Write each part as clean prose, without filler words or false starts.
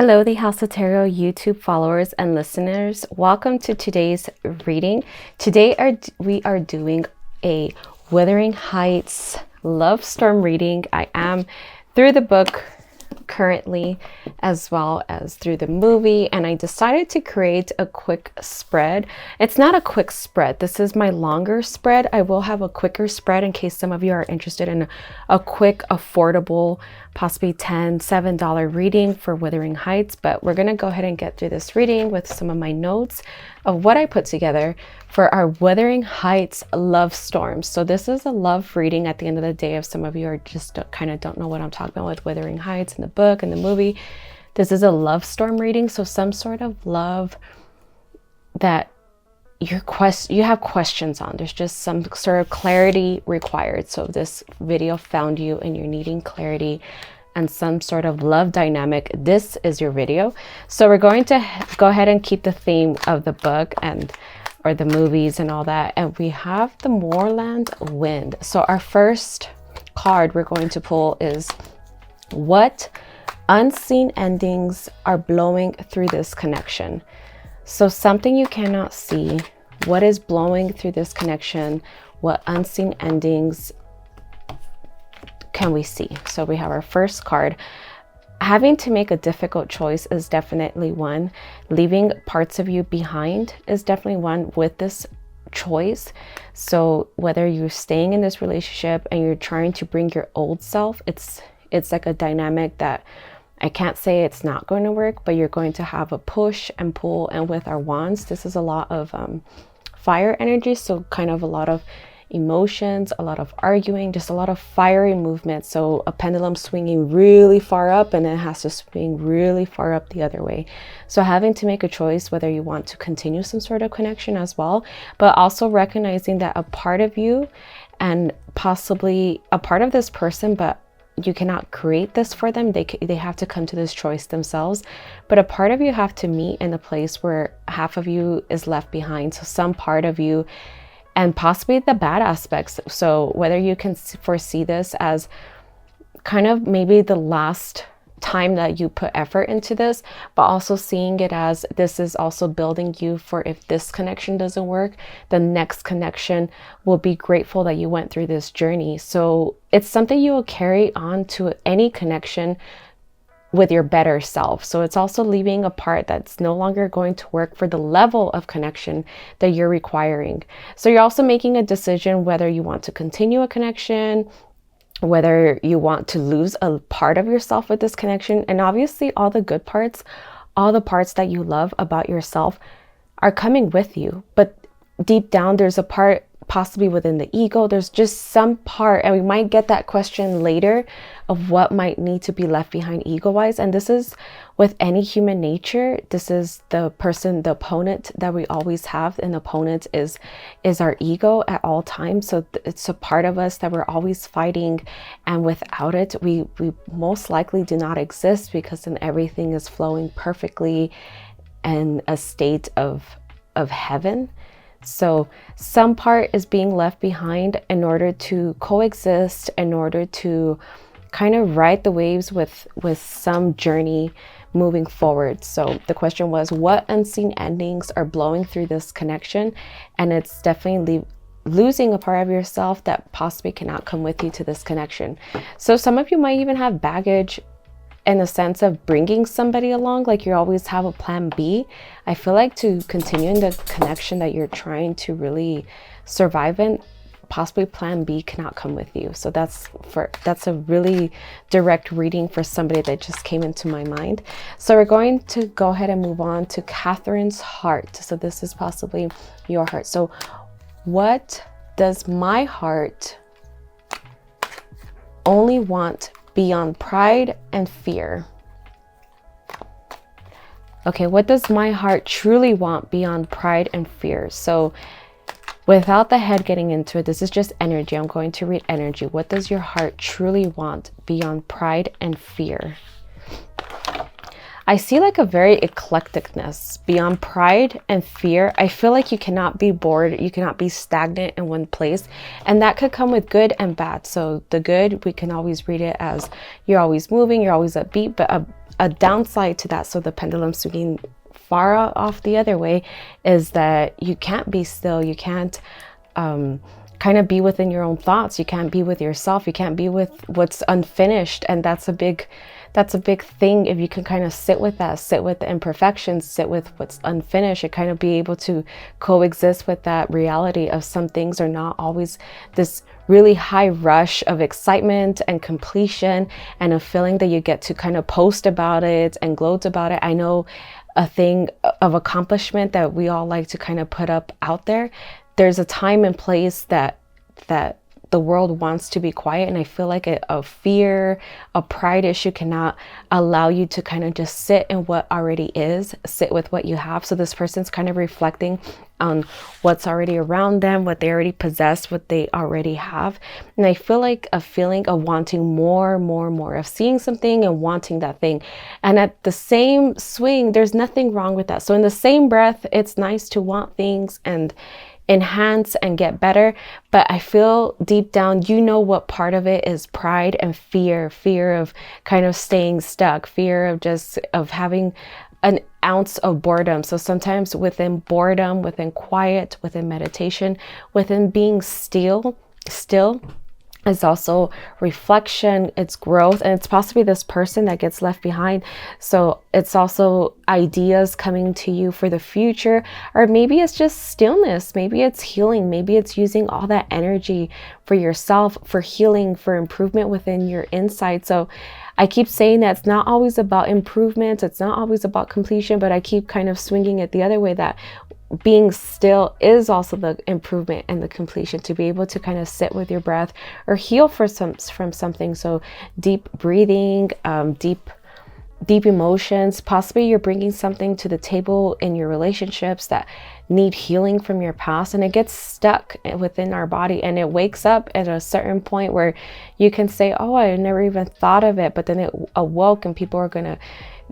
Hello, the House of Tarot YouTube followers and listeners. Welcome to today's reading. Today we are doing a Wuthering Heights love storm reading. I am through the book currently, as well as through the movie, and I decided to create a quick spread. It's not a quick spread. This is my longer spread. I will have a quicker spread in case some of you are interested in a quick, affordable, possibly $7 reading for Wuthering Heights. But we're going to go ahead and get through this reading with some of my notes of what I put together for our Wuthering Heights love storm. So this is a love reading at the end of the day. If some of you are just kind of don't know what I'm talking about with Wuthering Heights in the book and the movie, this is a love storm reading. So some sort of love that you have questions on. There's just some sort of clarity required. So if this video found you and you're needing clarity and some sort of love dynamic, this is your video. So we're going to go ahead and keep the theme of the book or the movies and all that. And we have the Moorland Wind. So our first card we're going to pull is what unseen endings are blowing through this connection. So something you cannot see, what is blowing through this connection, what unseen endings can we see? So we have our first card. Having to make a difficult choice is definitely one. Leaving parts of you behind is definitely one with this choice. So whether you're staying in this relationship and you're trying to bring your old self, it's like a dynamic that I can't say it's not going to work, but you're going to have a push and pull. And with our wands, this is a lot of fire energy. So kind of a lot of emotions, a lot of arguing, just a lot of fiery movement. So a pendulum swinging really far up and then it has to swing really far up the other way. So having to make a choice whether you want to continue some sort of connection as well, but also recognizing that a part of you and possibly a part of this person, but you cannot create this for them. They have to come to this choice themselves. But a part of you have to meet in a place where half of you is left behind. So some part of you, and possibly the bad aspects. So whether you can foresee this as kind of maybe the last time that you put effort into this, but also seeing it as this is also building you for if this connection doesn't work, the next connection will be grateful that you went through this journey. So it's something you will carry on to any connection with your better self. So it's also leaving a part that's no longer going to work for the level of connection that you're requiring. So you're also making a decision whether you want to continue a connection, whether you want to lose a part of yourself with this connection. And obviously all the good parts, all the parts that you love about yourself are coming with you. But deep down, there's a part possibly within the ego. There's just some part, and we might get that question later of what might need to be left behind ego-wise. And this is with any human nature. This is the person, the opponent that we always have. An opponent is our ego at all times. So it's a part of us that we're always fighting. And without it, we most likely do not exist, because then everything is flowing perfectly in a state of heaven. So some part is being left behind in order to coexist, in order to kind of ride the waves with some journey moving forward. So the question was, what unseen endings are blowing through this connection? And it's definitely losing a part of yourself that possibly cannot come with you to this connection. So some of you might even have baggage in the sense of bringing somebody along, like you always have a plan B. I feel like to continue in the connection that you're trying to really survive in, possibly plan B cannot come with you. So that's a really direct reading for somebody that just came into my mind. So we're going to go ahead and move on to Catherine's heart. So this is possibly your heart. So what does my heart only want beyond pride and fear? Okay, what does my heart truly want beyond pride and fear? So without the head getting into it, this is just energy. I'm going to read energy. What does your heart truly want beyond pride and fear? I see like a very eclecticness beyond pride and fear. I feel like you cannot be bored. You cannot be stagnant in one place. And that could come with good and bad. So the good, we can always read it as you're always moving, you're always upbeat. But a downside to that. So the pendulum swinging far off the other way is that you can't be still. You can't kind of be within your own thoughts. You can't be with yourself. You can't be with what's unfinished. And that's a big thing. If you can kind of sit with that, sit with the imperfections, sit with what's unfinished, and kind of be able to coexist with that reality of some things are not always this really high rush of excitement and completion and a feeling that you get to kind of post about it and gloat about it. I know a thing of accomplishment that we all like to kind of put up out there. There's a time and place that the world wants to be quiet, and I feel like a fear, a pride issue cannot allow you to kind of just sit in what already is, sit with what you have. So this person's kind of reflecting on what's already around them, what they already possess, what they already have. And I feel like a feeling of wanting more, of seeing something and wanting that thing. And at the same swing, there's nothing wrong with that. So in the same breath, it's nice to want things and enhance and get better, but I feel deep down, you know what part of it is pride and fear of kind of staying stuck, fear of having an ounce of boredom. So sometimes within boredom, within quiet, within meditation, within being still is also reflection, it's growth, and it's possibly this person that gets left behind. So it's also ideas coming to you for the future, or maybe it's just stillness, maybe it's healing, maybe it's using all that energy for yourself, for healing, for improvement within your inside. So I keep saying that it's not always about improvement, it's not always about completion, but I keep kind of swinging it the other way, that being still is also the improvement and the completion, to be able to kind of sit with your breath or heal from something. So deep breathing, deep emotions. Possibly you're bringing something to the table in your relationships that need healing from your past, and it gets stuck within our body, and it wakes up at a certain point where you can say, oh, I never even thought of it, but then it awoke, and people are gonna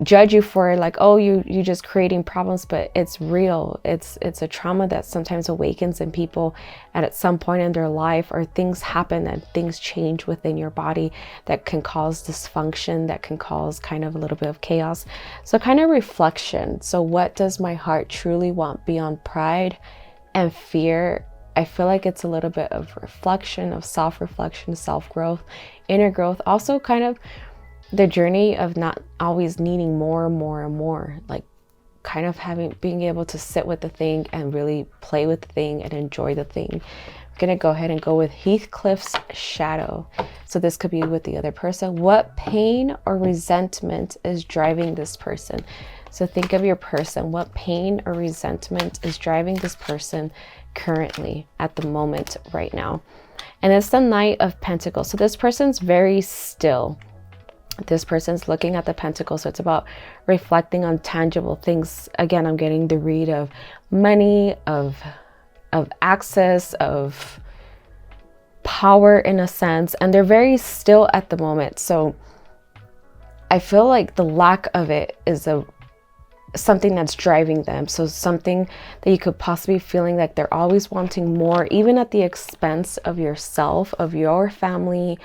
judge you for it, like, oh, you just creating problems. But it's real. It's a trauma that sometimes awakens in people at some point in their life, or things happen and things change within your body that can cause dysfunction, that can cause kind of a little bit of chaos. So kind of reflection. So what does my heart truly want beyond pride and fear? I feel like it's a little bit of reflection, of self-reflection, self-growth, inner growth. Also kind of the journey of not always needing more and more, like kind of being able to sit with the thing and really play with the thing and enjoy the thing. I'm gonna go ahead and go with Heathcliff's shadow. So this could be with the other person. What pain or resentment is driving this person? So think of your person. What pain or resentment is driving this person currently at the moment right now? And it's the Knight of Pentacles. So this person's very still. This person's looking at the Pentacles, so it's about reflecting on tangible things. Again, I'm getting the read of money, of access, of power in a sense, and they're very still at the moment. So I feel like the lack of it is something that's driving them. So something that you could possibly feeling like they're always wanting more, even at the expense of yourself, of your family,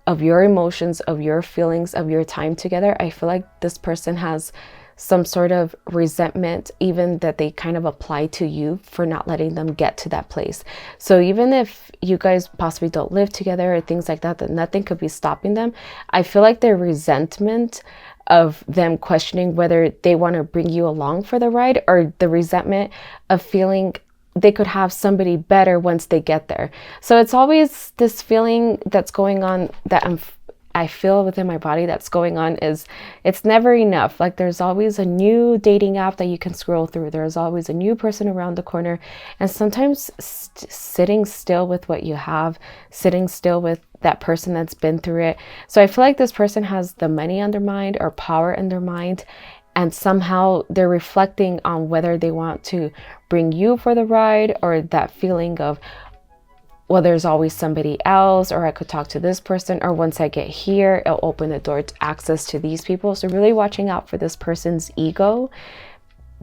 of your emotions, of your feelings, of your time together. I feel like this person has some sort of resentment, even that they kind of apply to you for not letting them get to that place. So even if you guys possibly don't live together or things like that, that nothing could be stopping them. I feel like their resentment of them questioning whether they want to bring you along for the ride, or the resentment of feeling they could have somebody better once they get there. So it's always this feeling that's going on that I feel within my body that's going on, is it's never enough. Like there's always a new dating app that you can scroll through. There's always a new person around the corner. And sometimes sitting still with what you have, sitting still with that person that's been through it. So I feel like this person has the money on their mind or power in their mind, and somehow they're reflecting on whether they want to bring you for the ride, or that feeling of, well, there's always somebody else, or I could talk to this person, or once I get here, it'll open the door to access to these people. So really watching out for this person's ego.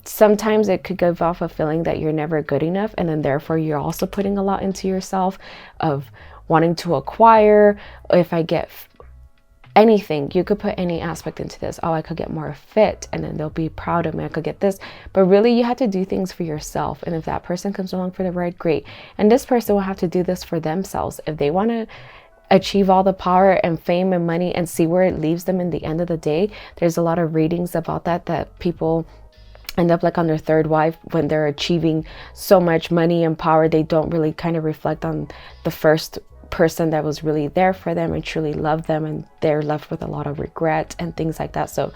Sometimes it could give off a feeling that you're never good enough, and then therefore you're also putting a lot into yourself of wanting to acquire. If I get anything. You could put any aspect into this. Oh, I could get more fit, and then they'll be proud of me. I could get this. But really, you have to do things for yourself. And if that person comes along for the ride, great. And this person will have to do this for themselves. If they want to achieve all the power and fame and money and see where it leaves them in the end of the day, there's a lot of readings about that people end up like on their third wife when they're achieving so much money and power. They don't really kind of reflect on the first person that was really there for them and truly loved them, and they're left with a lot of regret and things like that. So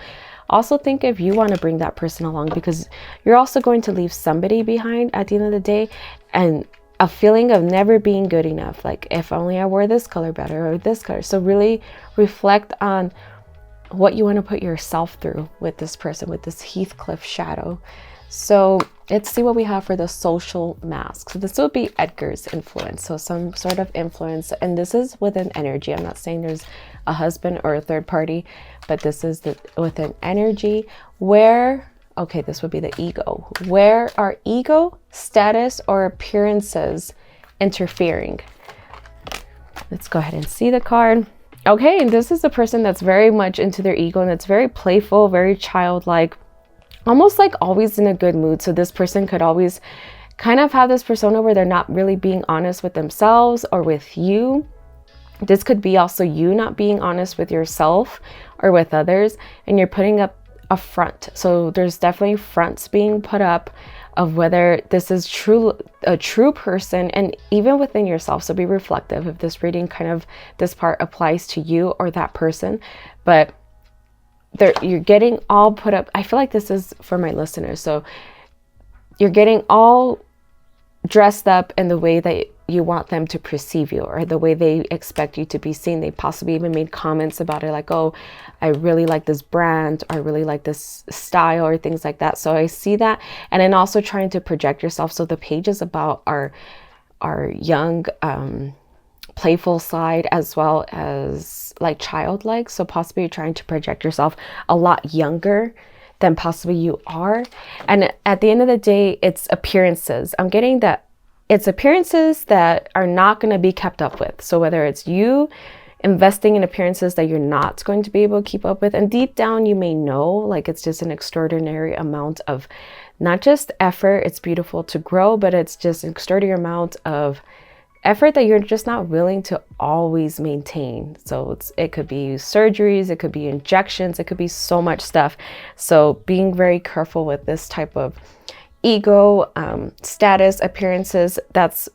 also think if you want to bring that person along, because you're also going to leave somebody behind at the end of the day, and a feeling of never being good enough, like if only I wore this color better or this color. So really reflect on what you want to put yourself through with this person, with this Heathcliff shadow. So let's see what we have for the social mask. So this will be Edgar's influence, so some sort of influence, and this is with an energy. I'm not saying there's a husband or a third party, but this is with an energy where, okay, this would be the ego, where our ego, status, or appearances interfering. Let's go ahead and see the card. Okay, and this is a person that's very much into their ego, and it's very playful, very childlike, almost like always in a good mood. So this person could always kind of have this persona where they're not really being honest with themselves or with you. This could be also you not being honest with yourself or with others, and you're putting up a front. So there's definitely fronts being put up of whether this is a true person, and even within yourself. So be reflective if this reading kind of, this part applies to you or that person. But you're getting all put up. I feel like this is for my listeners. So you're getting all dressed up in the way that you want them to perceive you, or the way they expect you to be seen. They possibly even made comments about it, like, oh, I really like this brand, or I really like this style, or things like that. So I see that. And then also trying to project yourself. So the page is about our young, playful side, as well as like childlike. So possibly you're trying to project yourself a lot younger than possibly you are. And at the end of the day, it's appearances. I'm getting that it's appearances that are not going to be kept up with. So whether it's you investing in appearances that you're not going to be able to keep up with, and deep down you may know, like, it's just an extraordinary amount of not just effort, it's beautiful to grow, but it's just an extraordinary amount of effort that you're just not willing to always maintain. So it could be surgeries, it could be injections, it could be so much stuff. So being very careful with this type of ego, status, appearances, that's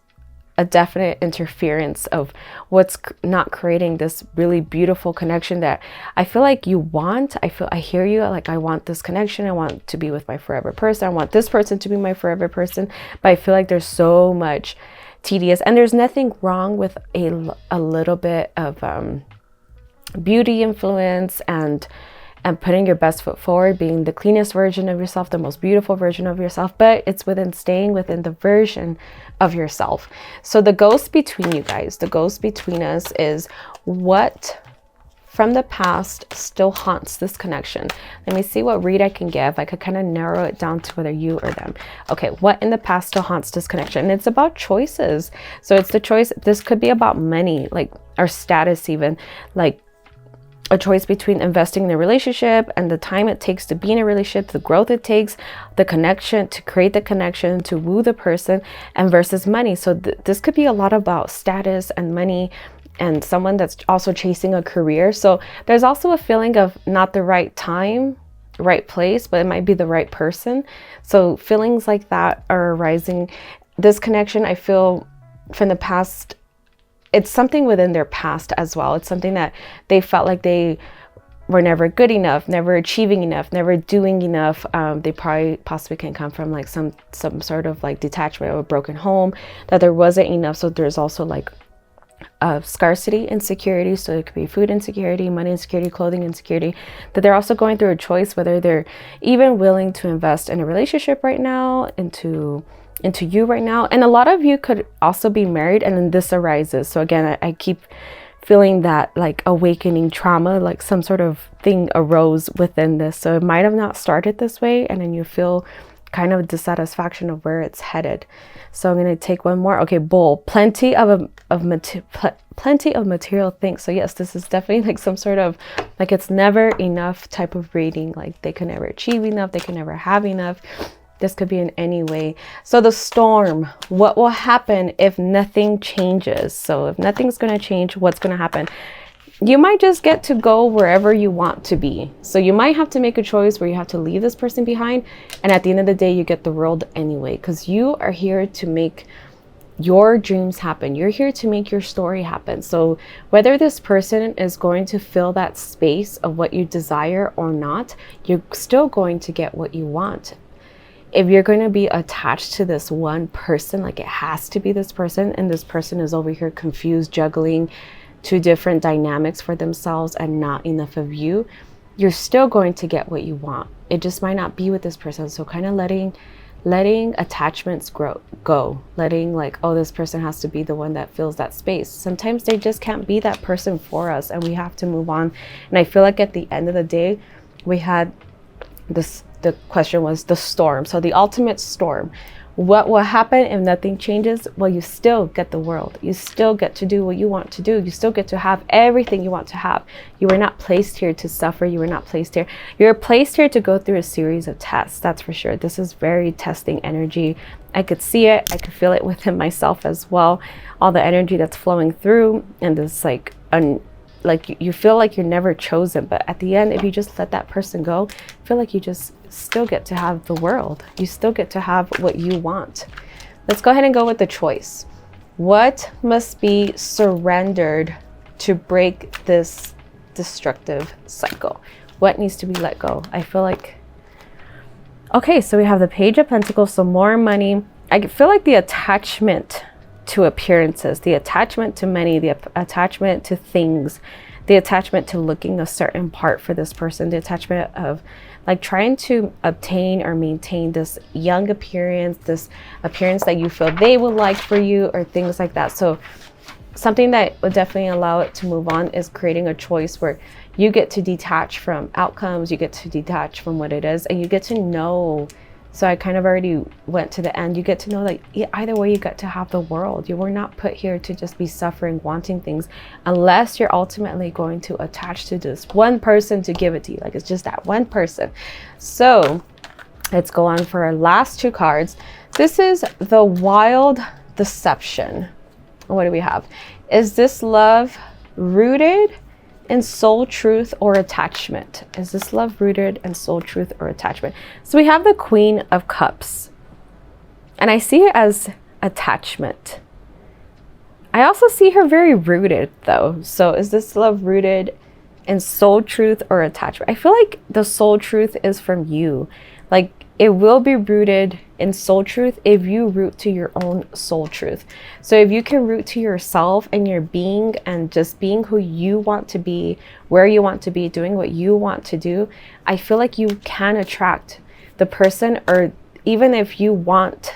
a definite interference of what's not creating this really beautiful connection that I feel like you want. I hear you, like, I want this connection. I want to be with my forever person. I want this person to be my forever person. But I feel like there's so much tedious, and there's nothing wrong with a little bit of beauty influence and putting your best foot forward, being the cleanest version of yourself, the most beautiful version of yourself, but it's staying within the version of yourself. So the ghost between you guys, the ghost between us, is what from the past still haunts this connection. Let me see what read I can give. I could kind of narrow it down to whether you or them. Okay, what in the past still haunts this connection? And it's about choices. So it's the choice. This could be about money, like, or status even, like a choice between investing in a relationship and the time it takes to be in a relationship, the growth it takes, the connection, to create the connection, to woo the person, and versus money. So this could be a lot about status and money, and someone that's also chasing a career. So there's also a feeling of not the right time, right place, but it might be the right person. So feelings like that are arising. This connection, I feel, from the past, it's something within their past as well. It's something that they felt like they were never good enough, never achieving enough, never doing enough. They possibly can come from like some sort of like detachment or a broken home, that there wasn't enough. So there's also like scarcity insecurity. So it could be food insecurity, money insecurity, clothing insecurity, that they're also going through a choice whether they're even willing to invest in a relationship right now, into you right now. And a lot of you could also be married, and then this arises. So again, I keep feeling that like awakening trauma, like some sort of thing arose within this. So it might have not started this way, and then you feel kind of dissatisfaction of where it's headed. So I'm going to take one more. Okay, Bull, plenty of material things. So yes, this is definitely like some sort of like it's never enough type of reading. Like they can never achieve enough, they can never have enough. This could be in any way. So the Storm, what will happen if nothing changes? So if nothing's going to change, what's going to happen? You might just get to go wherever you want to be. So you might have to make a choice where you have to leave this person behind. And at the end of the day, you get the world anyway, because you are here to make your dreams happen. You're here to make your story happen. So whether this person is going to fill that space of what you desire or not, you're still going to get what you want. If you're going to be attached to this one person, like it has to be this person, and this person is over here confused, juggling two different dynamics for themselves and not enough of you, you're still going to get what you want. It just might not be with this person. So kind of letting attachments go, letting like, oh, this person has to be the one that fills that space. Sometimes they just can't be that person for us, and we have to move on. And I feel like at the end of the day, we had this, the question was the storm. So the ultimate storm. What will happen if nothing changes? Well, you still get the world. You still get to do what you want to do. You still get to have everything you want to have. You were not placed here to suffer. You were not placed here. You're placed here to go through a series of tests. That's for sure. This is very testing energy. I could see it. I could feel it within myself as well. All the energy that's flowing through, and this like you feel like you're never chosen, but at the end, if you just let that person go, I feel like you just still get to have the world. You still get to have what you want. Let's go ahead and go with the choice. What must be surrendered to break this destructive cycle? What needs to be let go? I feel like, okay, so we have the Page of Pentacles, so more money. I feel like the attachment to appearances, the attachment to money, the attachment to things, the attachment to looking a certain part for this person, the attachment of like trying to obtain or maintain this young appearance, this appearance that you feel they would like for you, or things like that. So something that would definitely allow it to move on is creating a choice where you get to detach from outcomes, you get to detach from what it is, and you get to know. So I kind of already went to the end. You get to know that either way, you get to have the world. You were not put here to just be suffering, wanting things, unless you're ultimately going to attach to this one person to give it to you. Like it's just that one person. So let's go on for our last two cards. This is the Wild Deception. What do we have? Is this love rooted in soul truth or attachment? Is this love rooted in soul truth or attachment? So we have the Queen of Cups, and I see it as attachment. I also see her very rooted though. So is this love rooted in soul truth or attachment? I feel like the soul truth is from you. Like it will be rooted in soul truth if you root to your own soul truth. So if you can root to yourself and your being, and just being who you want to be, where you want to be, doing what you want to do, I feel like you can attract the person. Or even if you want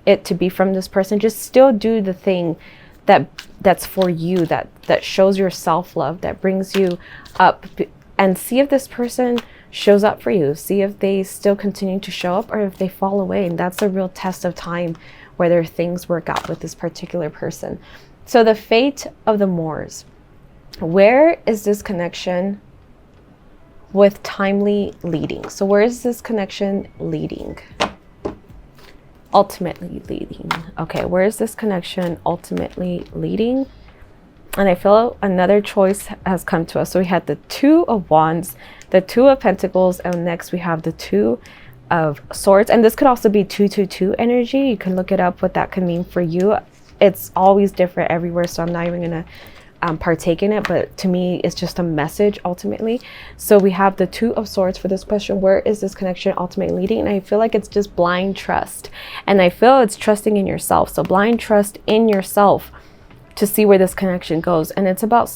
it to be from this person, just still do the thing that's for you, that shows your self-love, that brings you up, and see if this person shows up for you. See if they still continue to show up or if they fall away. And that's a real test of time, whether things work out with this particular person. So the Fate of the Moors. Where is this connection with timely leading? So where is this connection leading? Ultimately leading. Okay, where is this connection ultimately leading? And I feel another choice has come to us. So we had the Two of Wands, the Two of Pentacles, and next we have the Two of Swords. And this could also be 222 energy. You can look it up, what that could mean for you. It's always different everywhere, so I'm not even gonna partake in it, but to me it's just a message ultimately. So we have the Two of Swords for this question. Where is this connection ultimately leading? And I feel like it's just blind trust, and I feel it's trusting in yourself. So blind trust in yourself to see where this connection goes. And it's about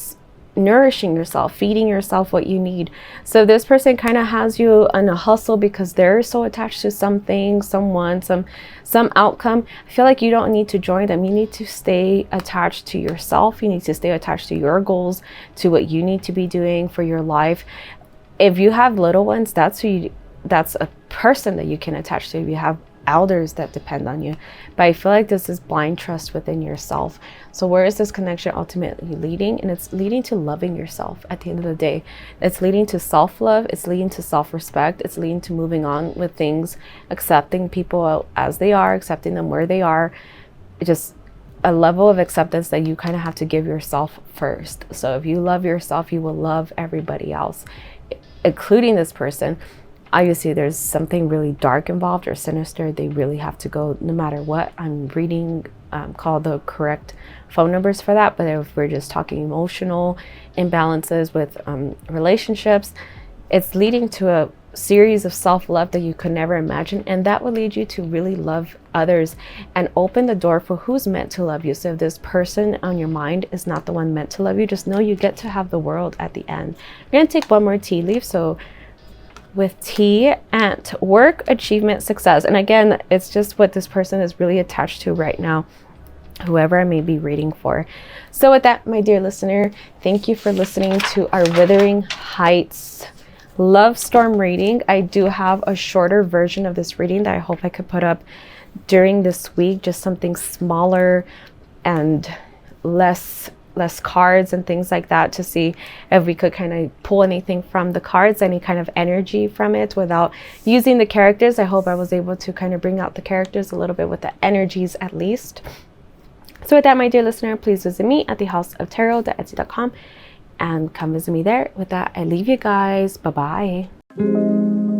nourishing yourself, feeding yourself what you need. So this person kind of has you on a hustle because they're so attached to something, someone, some outcome. I feel like you don't need to join them. You need to stay attached to yourself. You need to stay attached to your goals, to what you need to be doing for your life. If you have little ones, that's a person that you can attach to, if you have elders that depend on you. But I feel like this is blind trust within yourself. So where is this connection ultimately leading? And it's leading to loving yourself at the end of the day. It's leading to self-love. It's leading to self-respect. It's leading to moving on with things, accepting people as they are, accepting them where they are. Just a level of acceptance that you kind of have to give yourself first. So if you love yourself, you will love everybody else, including this person. Obviously, there's something really dark involved or sinister. They really have to go no matter what. I'm reading, call the correct phone numbers for that. But if we're just talking emotional imbalances with relationships, it's leading to a series of self-love that you could never imagine. And that will lead you to really love others and open the door for who's meant to love you. So if this person on your mind is not the one meant to love you, just know you get to have the world at the end. We're going to take one more tea leaf. So with T, ant, work, achievement, success. And again, it's just what this person is really attached to right now, whoever I may be reading for. So with that, my dear listener, thank you for listening to our Wuthering Heights Love Storm reading. I do have a shorter version of this reading that I hope I could put up during this week, just something smaller and less cards and things like that, to see if we could kind of pull anything from the cards, any kind of energy from it without using the characters. I hope I was able to kind of bring out the characters a little bit with the energies at least. So with that, my dear listener, please visit me at thehouseoftarot.etsy.com and come visit me there. With that, I leave you guys. Bye-bye.